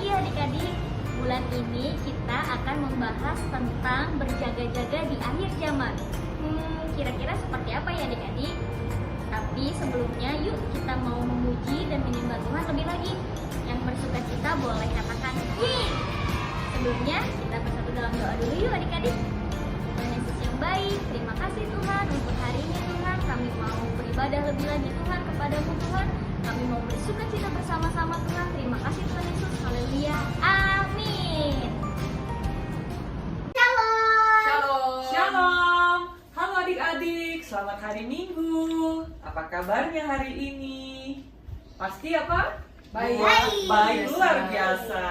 lagi adik-adik. Bulan ini kita akan membahas tentang berjaga-jaga di akhir zaman. Kira-kira seperti apa ya adik-adik? Tapi sebelumnya yuk kita mau memuji dan menyembah Tuhan lebih lagi. Yang bersuka cita boleh katakan yeay. Sebelumnya kita bersatu dalam doa dulu yuk adik-adik. Tuhan Yesus yang baik, terima kasih Tuhan untuk hari ini Tuhan. Kami mau beribadah lebih lagi Tuhan kepadamu Tuhan. Kami mau bersuka cita bersama-sama Tuhan. Terima kasih Tuhan Yesus. Haleluya. Amin. Shalom. Shalom. Shalom. Halo adik-adik, selamat hari Minggu. Apa kabarnya hari ini? Pasti apa? Baik. Baik, luar biasa.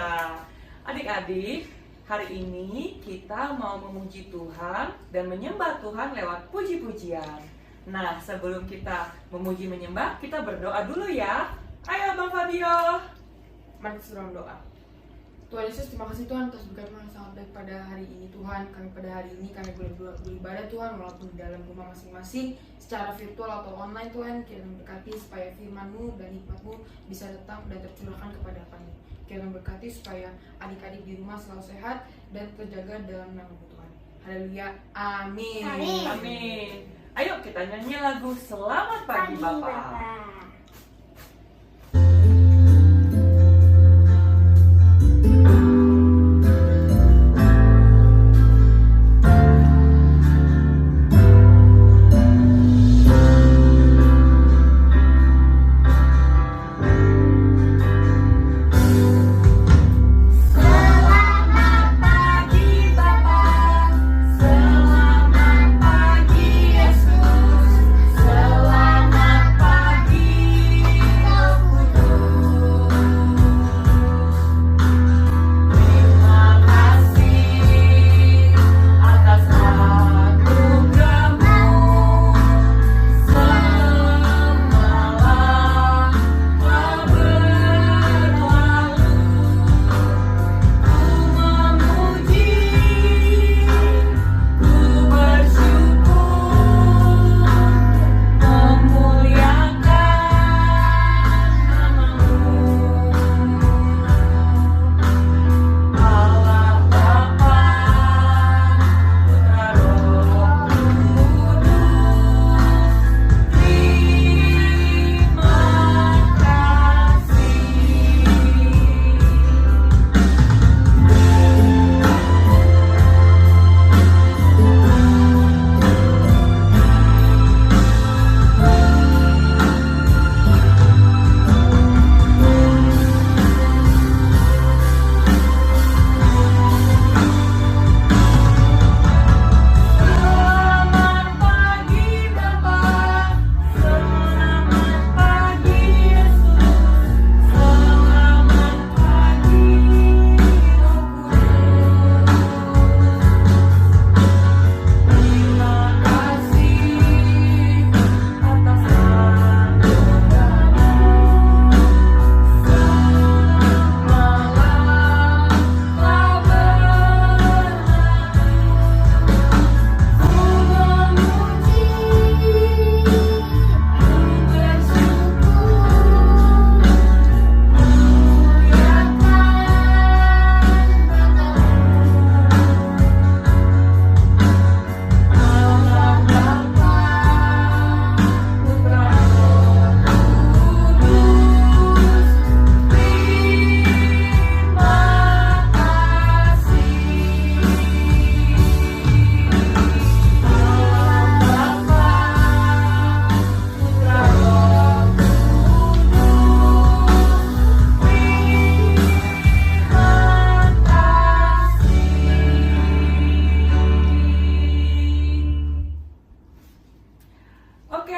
Adik-adik, hari ini kita mau memuji Tuhan dan menyembah Tuhan lewat puji-pujian. Nah, sebelum kita memuji menyembah, kita berdoa dulu ya. Ayo Bang Fabio. Mari kita berdoa. Tuhan Yesus, terima kasih Tuhan atas berkat yang sangat baik pada hari ini Tuhan. Kami pada hari ini kami boleh beribadah Tuhan walaupun di dalam rumah masing-masing secara virtual atau online Tuhan. Kiranya berkati supaya firman-Mu dan hikmat-Mu bisa datang dan tercurahkan kepada kami. Kiranya berkati supaya adik-adik di rumah selalu sehat dan terjaga dalam nama Tuhan. Haleluya. Amin. Amin. Amin. Ayo kita nyanyi lagu Selamat Pagi Bapak.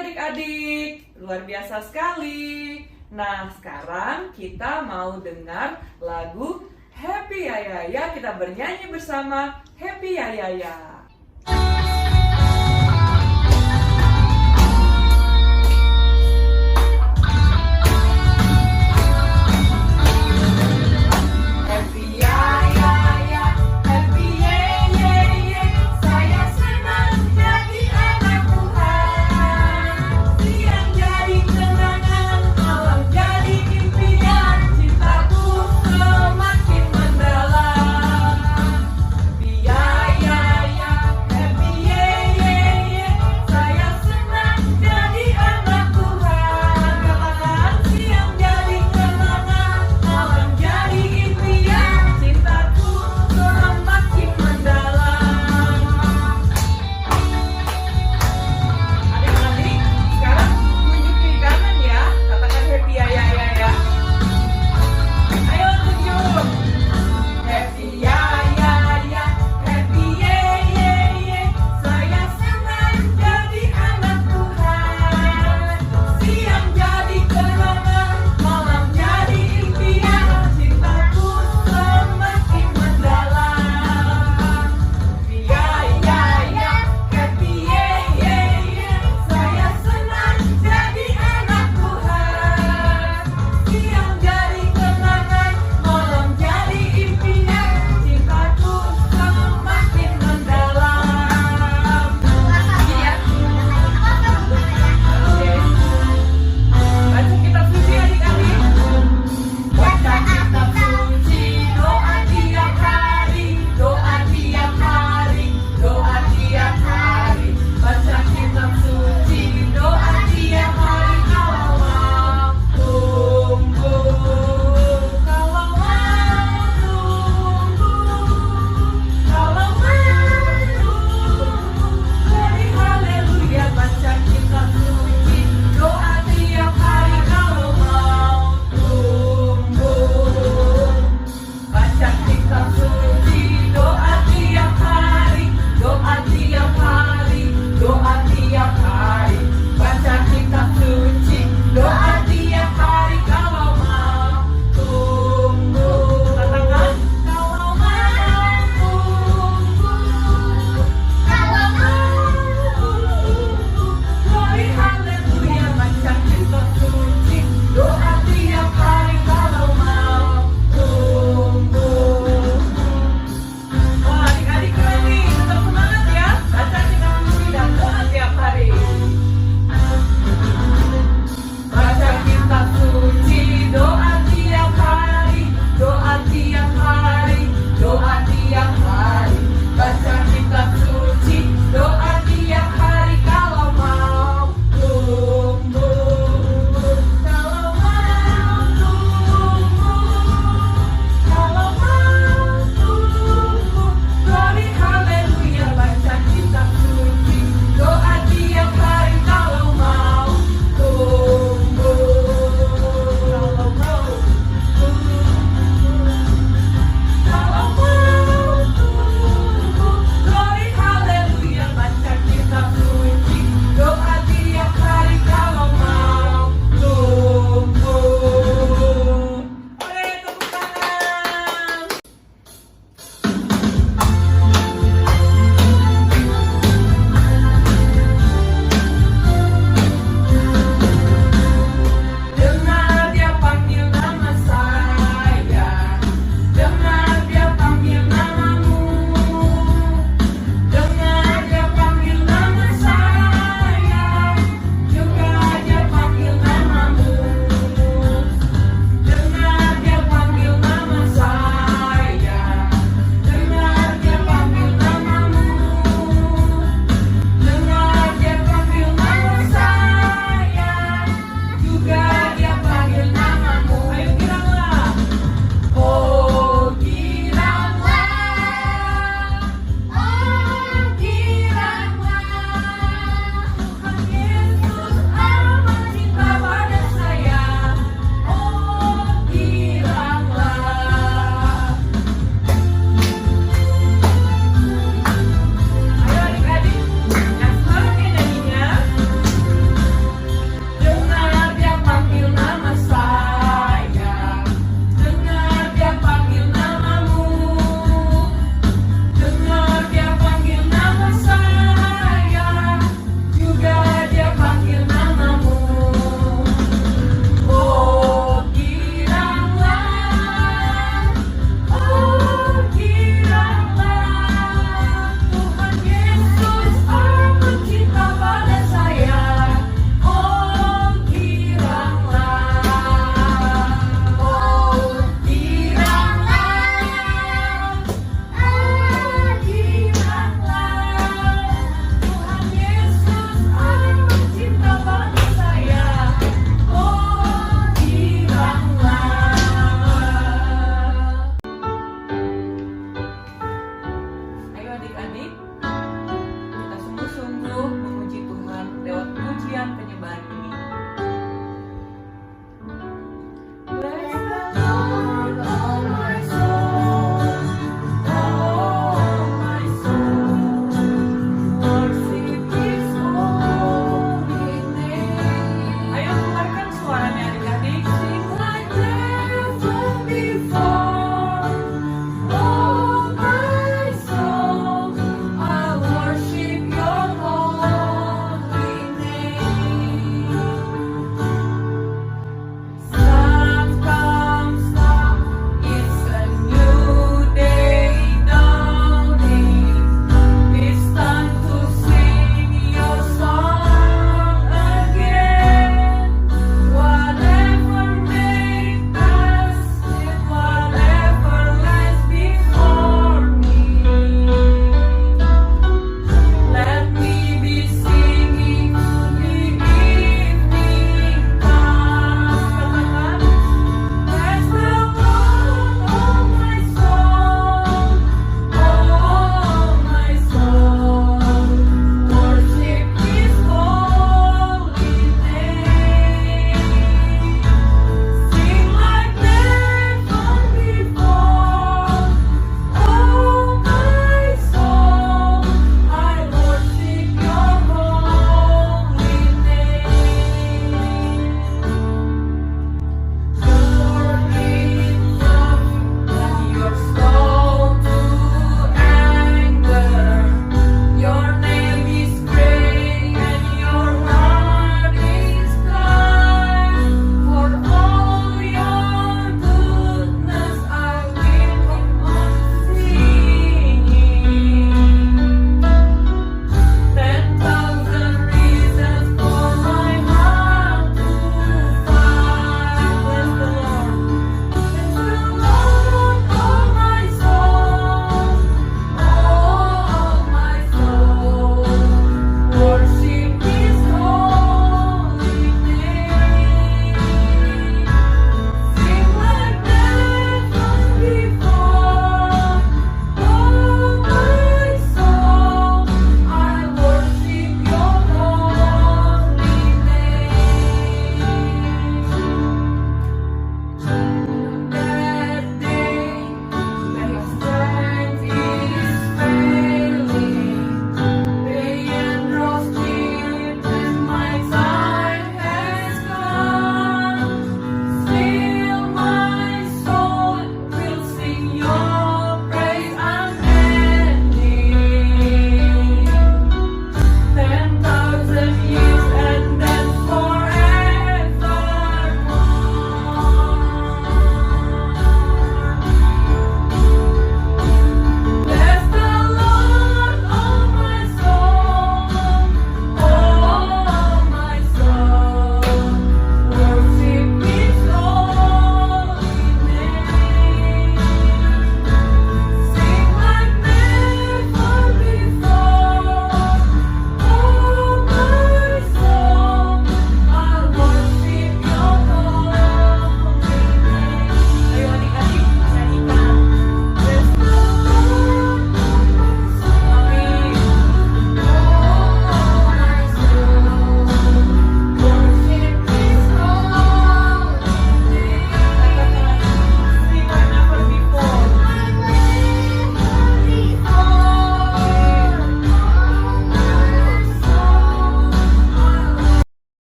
Adik-adik, luar biasa sekali. Nah, sekarang kita mau dengar lagu Happy Ya Ya Ya. Kita bernyanyi bersama Happy Ya Ya Ya. Selamat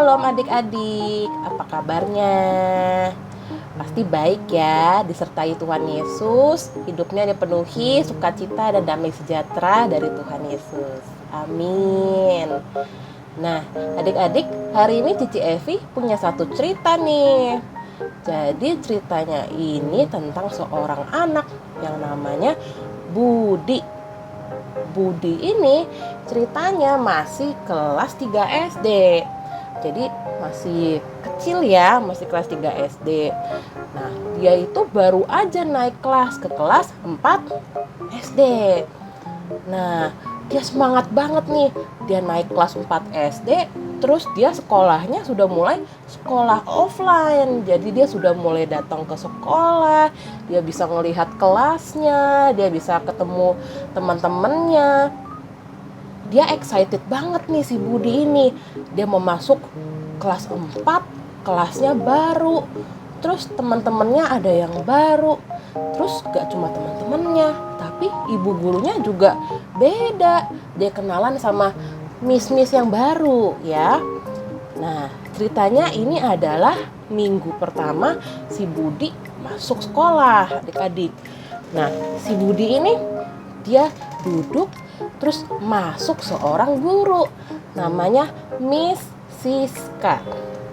Shalom adik-adik, apa kabarnya? Pasti baik ya, disertai Tuhan Yesus, hidupnya dipenuhi sukacita dan damai sejahtera dari Tuhan Yesus. Amin. Nah, adik-adik, hari ini Cici Evi punya satu cerita nih. Jadi ceritanya ini tentang seorang anak yang namanya Budi. Budi ini ceritanya masih kelas 3 SD. Jadi masih kecil ya, masih kelas 3 SD. Nah, dia itu baru aja naik kelas ke kelas 4 SD. Nah, dia semangat banget nih. Dia naik kelas 4 SD, terus dia sekolahnya sudah mulai sekolah offline. Jadi dia sudah mulai datang ke sekolah, dia bisa melihat kelasnya, dia bisa ketemu teman-temannya. Dia excited banget nih si Budi ini. Dia mau masuk kelas 4, kelasnya baru. Terus teman-temannya ada yang baru. Terus gak cuma teman-temannya, tapi ibu gurunya juga beda. Dia kenalan sama miss-miss yang baru ya. Nah, ceritanya ini adalah minggu pertama si Budi masuk sekolah, adik-adik. Nah, si Budi ini dia duduk, terus masuk seorang guru. Namanya Miss Siska.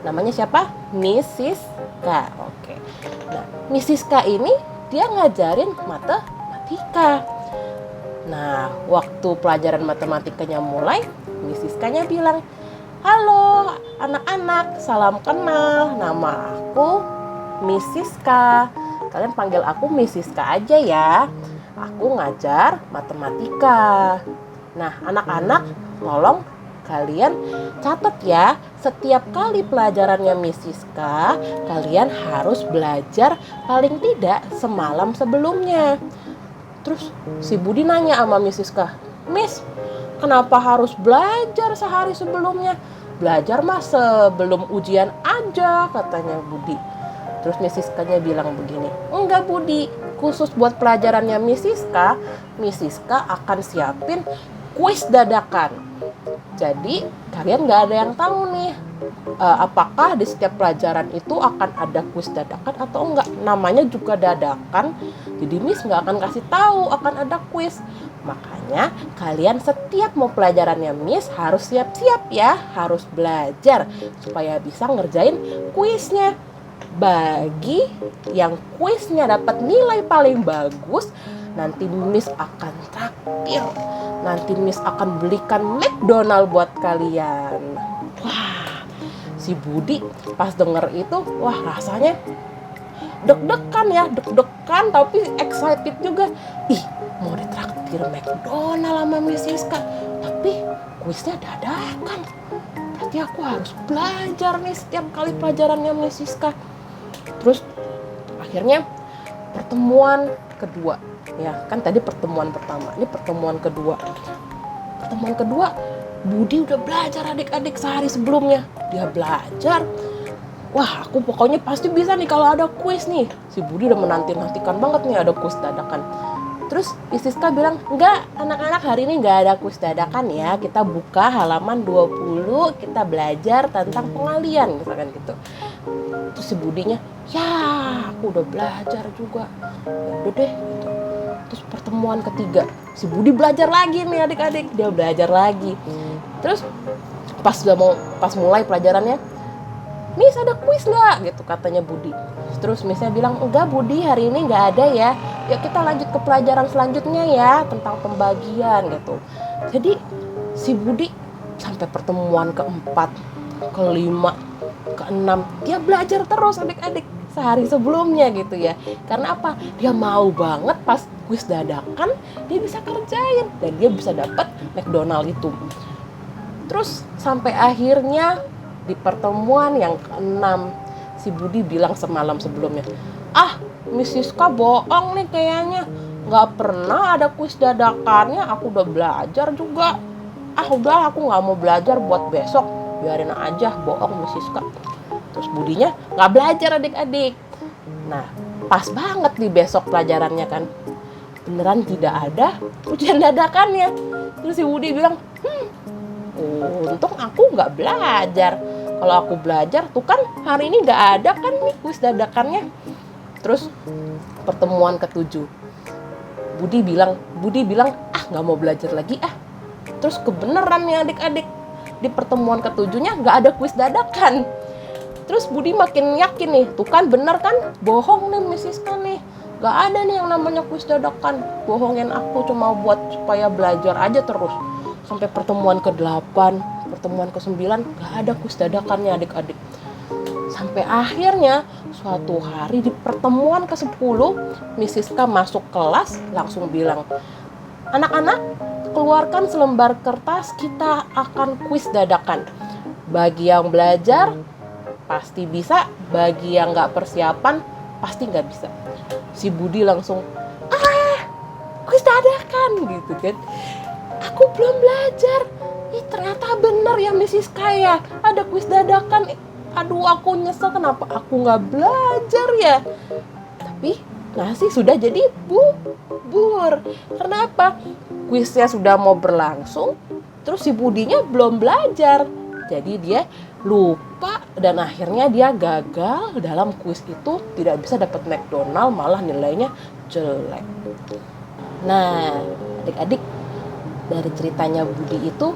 Namanya siapa? Miss Siska. Oke. Nah, Miss Siska ini dia ngajarin matematika. Nah, waktu pelajaran matematikanya mulai, Miss Siskanya bilang, "Halo anak-anak, salam kenal. Nama aku Miss Siska. Kalian panggil aku Miss Siska aja ya. Aku ngajar matematika." Nah, anak-anak, tolong kalian catat ya, setiap kali pelajarannya Miss Siska, kalian harus belajar paling tidak semalam sebelumnya. Terus si Budi nanya sama Miss Siska, "Miss, kenapa harus belajar sehari sebelumnya? Belajar mah sebelum ujian aja," katanya Budi. Terus Miss Siskanya bilang begini, "Enggak Budi, khusus buat pelajarannya Miss Siska akan siapin kuis dadakan. Jadi kalian gak ada yang tahu nih apakah di setiap pelajaran itu akan ada kuis dadakan atau enggak. Namanya juga dadakan, jadi Miss gak akan kasih tahu akan ada kuis. Makanya kalian setiap mau pelajarannya Miss harus siap-siap ya, harus belajar supaya bisa ngerjain kuisnya. Bagi yang kuisnya dapat nilai paling bagus, nanti Miss akan traktir. Nanti Miss akan belikan McDonald buat kalian." Wah, si Budi pas denger itu, wah rasanya deg-degan tapi excited juga. Ih, mau ditraktir McDonald sama Miss Siska, tapi kuisnya dadakan. Berarti aku harus belajar nih setiap kali pelajarannya Miss Siska. Terus akhirnya pertemuan kedua. Ya, kan tadi pertemuan pertama, ini pertemuan kedua. Pertemuan kedua, Budi udah belajar adik-adik sehari sebelumnya. Dia belajar. Wah, aku pokoknya pasti bisa nih kalau ada kuis nih. Si Budi udah menanti-nantikan banget nih ada kuis dadakan. Terus Siska bilang, "Enggak, anak-anak hari ini enggak ada kuis dadakan ya. Kita buka halaman 20, kita belajar tentang pengalian," misalkan gitu. Terus si Budinya, "Ya, aku udah belajar juga." Ya udah deh gitu. Terus pertemuan ketiga, si Budi belajar lagi nih adik-adik, dia belajar lagi. Terus pas mulai pelajarannya, "Miss, ada kuis nggak?" gitu katanya Budi. Terus Missnya bilang, "Enggak Budi, hari ini nggak ada ya. Yuk kita lanjut ke pelajaran selanjutnya ya, tentang pembagian," gitu. Jadi si Budi sampai pertemuan keempat, kelima, keenam, dia belajar terus adik-adik sehari sebelumnya gitu ya. Karena apa? Dia mau banget pas kuis dadakan dia bisa kerjain dan dia bisa dapat McDonald itu. Terus sampai akhirnya di pertemuan yang keenam, si Budi bilang semalam sebelumnya, "Ah, Miss Siska bohong nih kayaknya. Gak pernah ada kuis dadakannya, aku udah belajar juga. Ah udah, aku gak mau belajar buat besok, biarin aja, bohong Miss Siska." Terus Budinya gak belajar adik-adik. Nah, pas banget di besok pelajarannya kan, beneran tidak ada ujian dadakannya. Terus si Budi bilang, untung aku gak belajar. kalau aku belajar tuh kan hari ini nggak ada kan nih kuis dadakannya. Terus pertemuan ke-7 Budi bilang nggak mau belajar lagi ah. Terus kebenaran nih adik-adik, di pertemuan ke-7-nya nggak ada kuis dadakan. Terus Budi makin yakin nih, tuh kan bener kan, bohong nih Miss Siska nih, nggak ada nih yang namanya kuis dadakan, bohongin aku cuma buat supaya belajar aja terus. Sampai pertemuan ke-8, pertemuan ke-9 nggak ada kuis dadakannya adik-adik. Sampai akhirnya suatu hari di pertemuan ke-10 Miss Siska masuk kelas langsung bilang, anak-anak keluarkan selembar kertas, kita akan kuis dadakan. Bagi yang belajar pasti bisa, bagi yang nggak persiapan pasti nggak bisa. Si Budi langsung kuis dadakan gitu kan. Aku belum belajar. Ternyata bener ya Miss Siska ya, ada kuis dadakan. Aduh, aku nyesel kenapa aku nggak belajar ya. Tapi nasi sudah jadi bubur. Kenapa? Kuisnya sudah mau berlangsung, terus si Budinya belum belajar. Jadi dia lupa dan akhirnya dia gagal dalam kuis itu, tidak bisa dapat McDonald, malah nilainya jelek. Nah, adik-adik, dari ceritanya Budi itu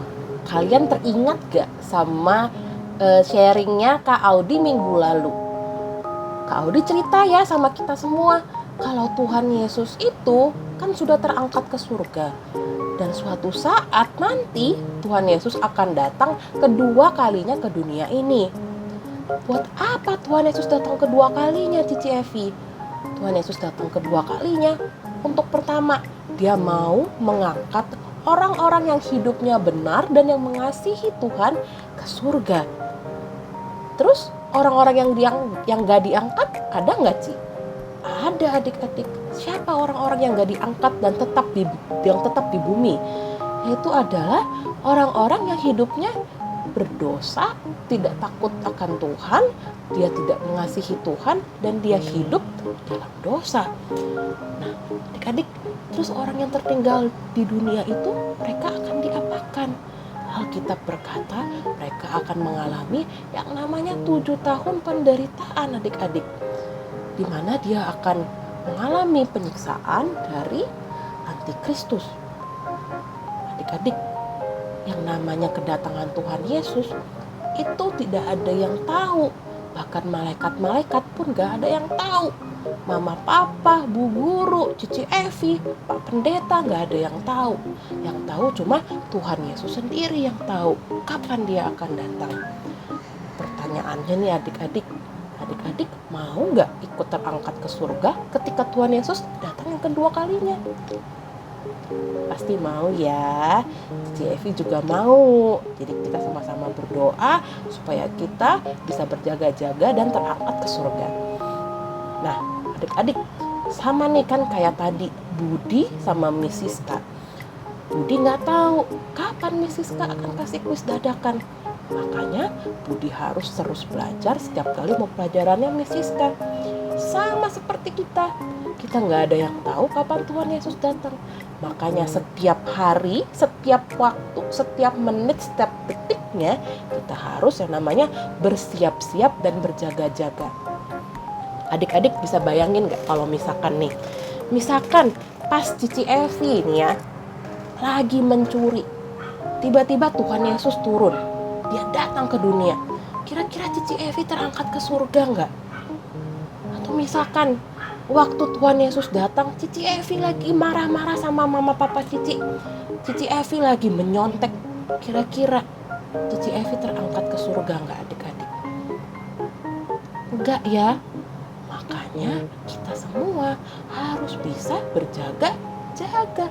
kalian teringat gak sama sharingnya Kak Audi minggu lalu? Kak Audi cerita ya sama kita semua kalau Tuhan Yesus itu kan sudah terangkat ke surga. Dan suatu saat nanti Tuhan Yesus akan datang kedua kalinya ke dunia ini. Buat apa Tuhan Yesus datang kedua kalinya, Cici Evi? Tuhan Yesus datang kedua kalinya untuk pertama, dia mau mengangkat orang-orang yang hidupnya benar dan yang mengasihi Tuhan ke surga. Terus orang-orang yang gak diangkat ada nggak, Ci? Ada adik-adik. Siapa orang-orang yang gak diangkat dan tetap di bumi? Yaitu adalah orang-orang yang hidupnya berdosa, tidak takut akan Tuhan, dia tidak mengasihi Tuhan, dan dia hidup dalam dosa. Nah, adik-adik, terus orang yang tertinggal di dunia itu, mereka akan diapakan? Alkitab berkata, mereka akan mengalami yang namanya 7 tahun penderitaan adik-adik. Di mana dia akan mengalami penyiksaan dari antikristus. Adik-adik, yang namanya kedatangan Tuhan Yesus itu tidak ada yang tahu. Bahkan malaikat-malaikat pun gak ada yang tahu. Mama, papa, bu guru, Cici Evi, Pak Pendeta gak ada yang tahu. Yang tahu cuma Tuhan Yesus sendiri yang tahu kapan dia akan datang. Pertanyaannya nih adik-adik, adik-adik mau gak ikut terangkat ke surga ketika Tuhan Yesus datang yang kedua kalinya? Pasti mau ya. Cici Evi juga mau. Jadi kita sama-sama berdoa supaya kita bisa berjaga-jaga dan terangkat ke surga. Nah, adik-adik, sama nih kan kayak tadi Budi sama Miss Siska. Budi nggak tahu kapan Miss Siska akan kasih kuis dadakan. Makanya Budi harus terus belajar setiap kali mau pelajarannya Miss Siska. Sama seperti kita nggak ada yang tahu kapan Tuhan Yesus datang. Makanya setiap hari, setiap waktu, setiap menit, setiap detiknya kita harus yang namanya bersiap-siap dan berjaga-jaga. Adik-adik bisa bayangin gak kalau misalkan pas Cici Evi nih ya lagi mencuri, tiba-tiba Tuhan Yesus turun, dia datang ke dunia, kira-kira Cici Evi terangkat ke surga gak? Atau misalkan waktu Tuhan Yesus datang, Cici Evi lagi marah-marah sama mama papa Cici Evi lagi menyontek, kira-kira Cici Evi terangkat ke surga gak adik-adik? Enggak ya. Makanya kita semua harus bisa berjaga-jaga.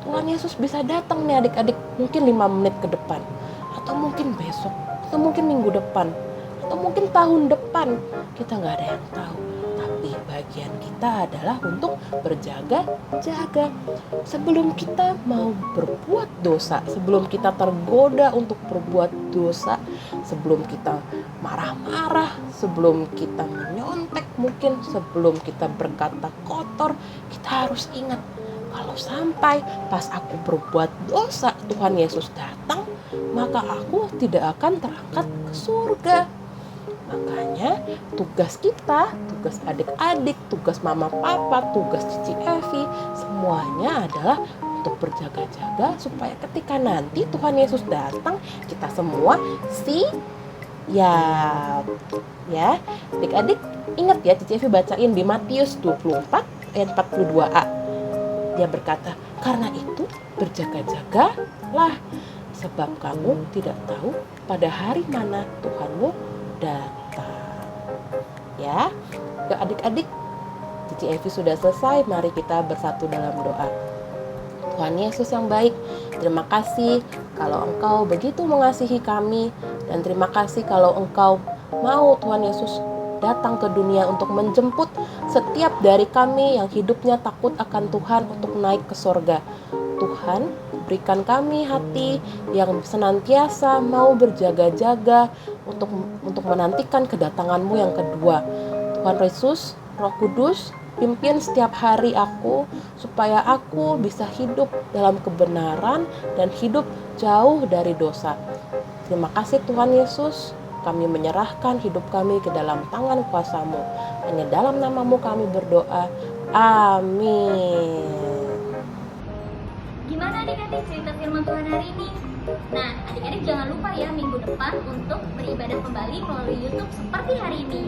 Tuhan Yesus bisa datang nih adik-adik, mungkin 5 menit ke depan, atau mungkin besok, atau mungkin minggu depan, atau mungkin tahun depan. Kita gak ada yang tahu. Tapi bagian kita adalah untuk berjaga-jaga. Sebelum kita mau berbuat dosa, sebelum kita tergoda untuk berbuat dosa, sebelum kita marah-marah, sebelum kita menyontek mungkin, sebelum kita berkata kotor, kita harus ingat Kalau sampai pas aku berbuat dosa Tuhan Yesus datang, maka aku tidak akan terangkat ke surga. Makanya tugas kita, tugas adik-adik, tugas mama papa, tugas cici Evi, semuanya adalah untuk berjaga-jaga supaya ketika nanti Tuhan Yesus datang, kita semua siap. Ya, adik-adik ingat ya, cici Evi bacain di Matius 24 ayat 42a. Dia berkata, karena itu berjaga-jagalah, sebab kamu tidak tahu pada hari mana Tuhanmu datang. Ya, ke adik-adik, cici Evi sudah selesai. Mari kita bersatu dalam doa. Tuhan Yesus yang baik, terima kasih kalau Engkau begitu mengasihi kami, dan terima kasih kalau Engkau mau Tuhan Yesus datang ke dunia untuk menjemput setiap dari kami yang hidupnya takut akan Tuhan untuk naik ke sorga. Tuhan, berikan kami hati yang senantiasa mau berjaga-jaga untuk menantikan kedatangan-Mu yang kedua. Tuhan Yesus, Roh Kudus, pimpin setiap hari aku supaya aku bisa hidup dalam kebenaran dan hidup jauh dari dosa. Terima kasih Tuhan Yesus, kami menyerahkan hidup kami ke dalam tangan kuasa-Mu. Hanya dalam nama-Mu kami berdoa. Amin. Gimana adik-adik cerita firman Tuhan hari ini? Nah, adik-adik jangan lupa ya minggu depan untuk beribadah kembali melalui YouTube seperti hari ini.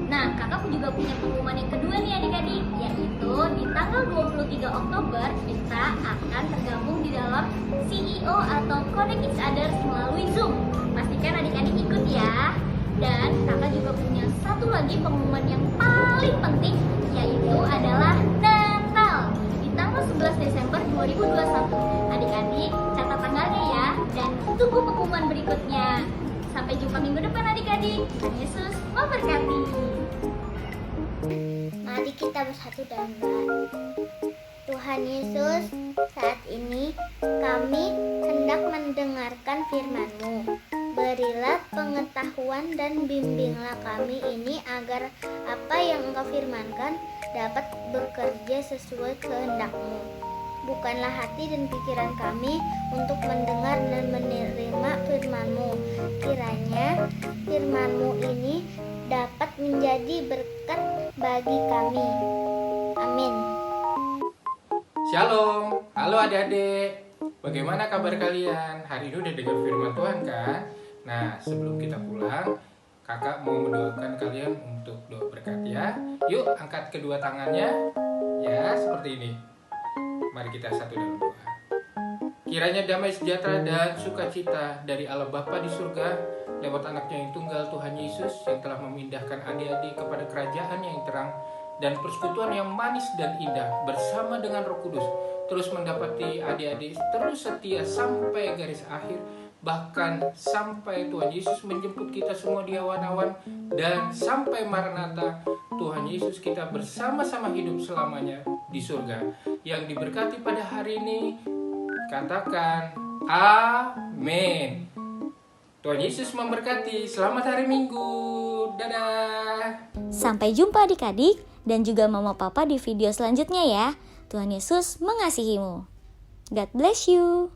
Nah, kakak juga punya pengumuman yang kedua nih adik-adik, yaitu di tanggal 23 Oktober kita akan tergabung di dalam CEO atau Connect Each Others melalui Zoom. Pastikan adik-adik ikut ya. Dan kakak juga punya satu lagi pengumuman yang paling penting, yaitu adalah Natal di tanggal 11 Desember 2021. Adik-adik catat tanggalnya ya, dan tunggu pengumuman berikutnya. Sampai jumpa minggu depan adik-adik. Tuhan Yesus memberkati. Mari kita bersatu dalam doa. Tuhan Yesus, saat ini kami hendak mendengarkan firman-Mu. Berilah pengetahuan dan bimbinglah kami ini agar apa yang Engkau firmankan dapat bekerja sesuai kehendak-Mu. Bukanlah hati dan pikiran kami untuk mendengar dan menerima firman-Mu. Kiranya firman-Mu ini dapat menjadi berkat bagi kami. Amin. Shalom, halo adik-adik. Bagaimana kabar kalian? Hari ini udah dengar firman Tuhan kan? Nah, sebelum kita pulang, kakak mau mendoakan kalian untuk doa berkat ya. Yuk, angkat kedua tangannya. Ya, seperti ini. Mari kita satu dalam doa. Kiranya damai sejahtera dan sukacita dari Allah Bapa di surga lewat anaknya yang tunggal Tuhan Yesus yang telah memindahkan adik-adik kepada kerajaan yang terang dan persekutuan yang manis dan indah bersama dengan Roh Kudus terus mendapati adik-adik terus setia sampai garis akhir, bahkan sampai Tuhan Yesus menjemput kita semua di awan-awan, dan sampai Maranatha Tuhan Yesus kita bersama-sama hidup selamanya di surga. Yang diberkati pada hari ini, katakan amin. Tuhan Yesus memberkati. Selamat hari Minggu. Dadah. Sampai jumpa adik-adik dan juga mama papa di video selanjutnya ya. Tuhan Yesus mengasihimu. God bless you.